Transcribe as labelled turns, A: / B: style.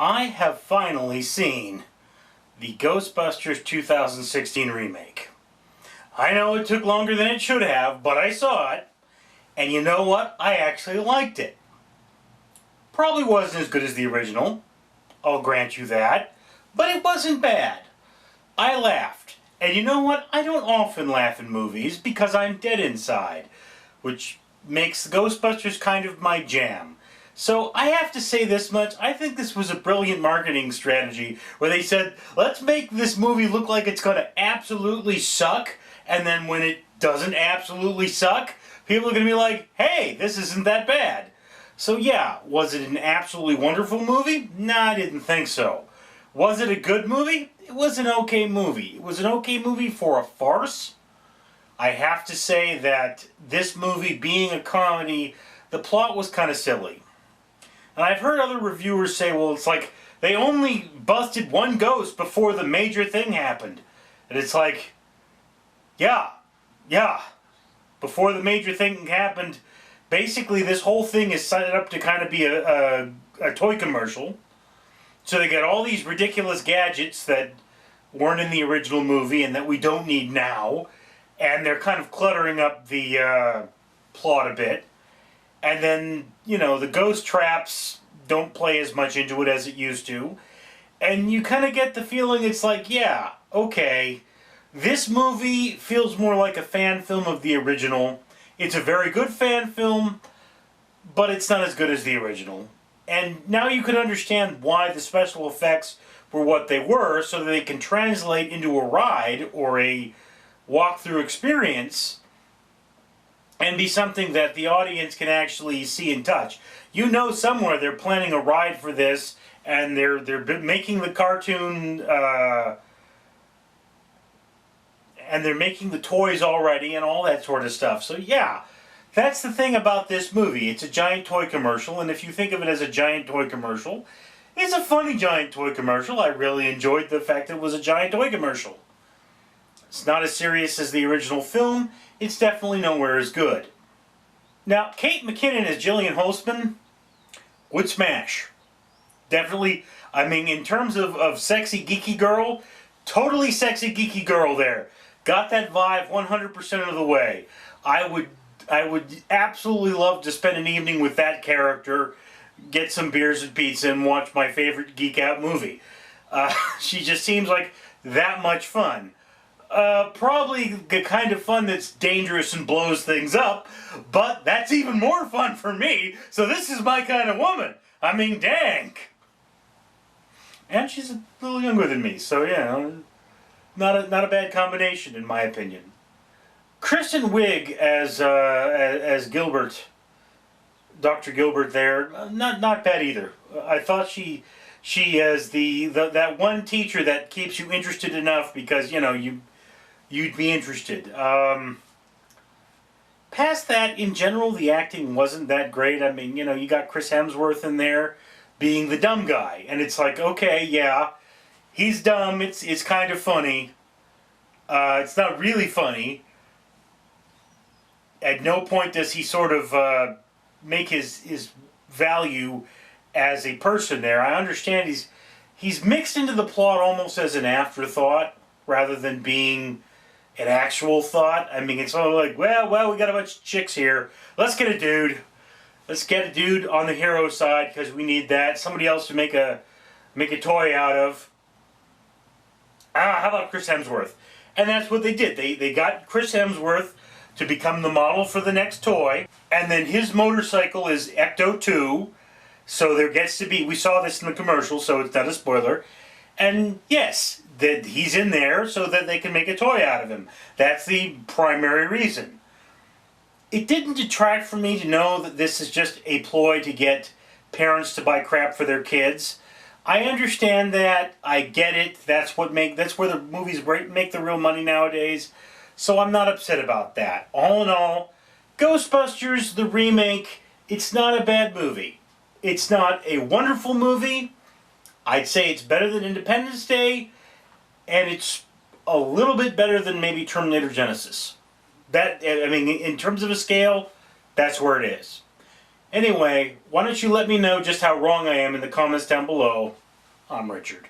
A: I have finally seen the Ghostbusters 2016 remake. I know it took longer than it should have, but I saw it, and you know what? I actually liked it. Probably wasn't as good as the original, I'll grant you that, but it wasn't bad. I laughed. And you know what? I don't often laugh in movies because I'm dead inside, which makes Ghostbusters kind of my jam. So I have to say this much, I think this was a brilliant marketing strategy where they said, let's make this movie look like it's going to absolutely suck, and then when it doesn't absolutely suck, people are going to be like, hey, this isn't that bad. So yeah, was it an absolutely wonderful movie? Nah, I didn't think so. Was it a good movie? It was an okay movie. It was an okay movie for a farce. I have to say that this movie being a comedy, the plot was kind of silly. And I've heard other reviewers say, well, it's like they only busted one ghost before the major thing happened. And it's like, yeah. Before the major thing happened, basically this whole thing is set up to kind of be a toy commercial. So they got all these ridiculous gadgets that weren't in the original movie and that we don't need now. And they're kind of cluttering up the plot a bit. And then, you know, the ghost traps don't play as much into it as it used to. And you kind of get the feeling it's like, yeah, okay, this movie feels more like a fan film of the original. It's a very good fan film, but it's not as good as the original. And now you can understand why the special effects were what they were, so that they can translate into a ride or a walk-through experience and be something that the audience can actually see and touch. You know somewhere they're planning a ride for this, and they're making the cartoon, and they're making the toys already and all that sort of stuff. So yeah, that's the thing about this movie. It's a giant toy commercial, and if you think of it as a giant toy commercial, it's a funny giant toy commercial. I really enjoyed the fact that it was a giant toy commercial. It's not as serious as the original film. It's definitely nowhere as good. Now, Kate McKinnon as Gillian Holtzman would smash. Definitely, I mean, in terms of sexy, geeky girl, totally sexy, geeky girl there. Got that vibe 100% of the way. I would absolutely love to spend an evening with that character, get some beers and pizza, and watch my favorite geek out movie. She just seems like that much fun. Probably the kind of fun that's dangerous and blows things up, but that's even more fun for me, so this is my kind of woman. I mean, dang. And she's a little younger than me, so yeah, not a bad combination in my opinion. Kristen Wiig as Gilbert, Dr. Gilbert there, not bad either. I thought she as that one teacher that keeps you interested enough because, you know, you'd be interested. Past that, in general, the acting wasn't that great. I mean, you know, you got Chris Hemsworth in there being the dumb guy, and it's like, okay, yeah, he's dumb. It's kind of funny. It's not really funny. At no point does he sort of make his value as a person there. I understand he's mixed into the plot almost as an afterthought rather than being an actual thought. I mean, it's sort of like, well, we got a bunch of chicks here. Let's get a dude. Let's get a dude on the hero side because we need that. Somebody else to make a toy out of. How about Chris Hemsworth? And that's what they did. They got Chris Hemsworth to become the model for the next toy, and then his motorcycle is Ecto 2, so there gets to be, we saw this in the commercial, so it's not a spoiler, and yes, that he's in there so that they can make a toy out of him. That's the primary reason. It didn't detract from me to know that this is just a ploy to get parents to buy crap for their kids. I understand that, I get it, that's where the movies make the real money nowadays. So I'm not upset about that. All in all, Ghostbusters, the remake, it's not a bad movie. It's not a wonderful movie. I'd say it's better than Independence Day, and it's a little bit better than maybe Terminator Genesis. That, I mean, in terms of a scale, that's where it is. Anyway, why don't you let me know just how wrong I am in the comments down below. I'm Richard.